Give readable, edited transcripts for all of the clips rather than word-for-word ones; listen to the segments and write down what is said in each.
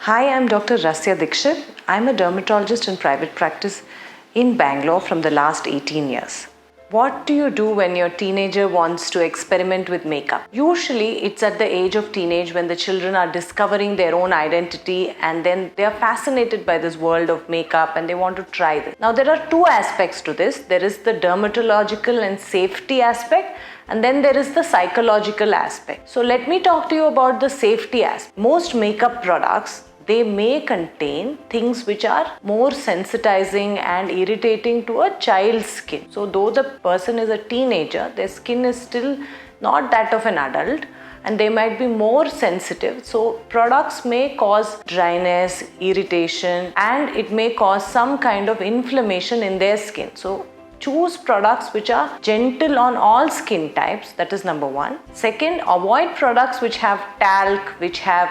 Hi, I'm Dr. Rasya Dixit. I'm a dermatologist in private practice in Bangalore from the last 18 years. What do you do when your teenager wants to experiment with makeup? Usually, it's at the age of teenage when the children are discovering their own identity and then they are fascinated by this world of makeup and they want to try this. Now, there are two aspects to this. There is the dermatological and safety aspect, and then there is the psychological aspect. So, let me talk to you about the safety aspect. Most makeup products, they may contain things which are more sensitizing and irritating to a child's skin. So though the person is a teenager, their skin is still not that of an adult and they might be more sensitive. So products may cause dryness, irritation, and it may cause some kind of inflammation in their skin. So choose products which are gentle on all skin types. That is number one. Second, avoid products which have talc, which have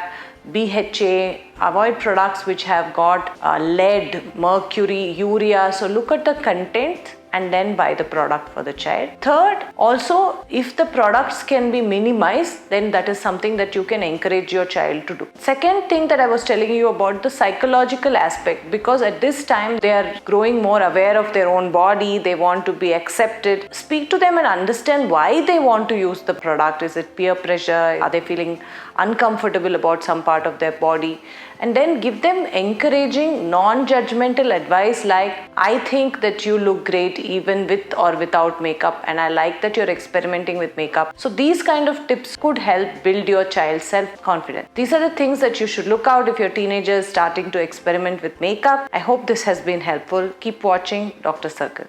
BHA, avoid products which have got lead, mercury, urea. So look at the content and then buy the product for the child. Third, also if the products can be minimized, then that is something that you can encourage your child to do. Second thing that I was telling you about the psychological aspect, because at this time they are growing more aware of their own body, they want to be accepted. Speak to them and understand why they want to use the product. Is it peer pressure? Are they feeling uncomfortable about some part of their body? And then give them encouraging, non-judgmental advice like, I think that you look great even with or without makeup, and I like that you're experimenting with makeup. So these kind of tips could help build your child's self-confidence. These are the things that you should look out if your teenager is starting to experiment with makeup. I hope this has been helpful. Keep watching Dr. Circle.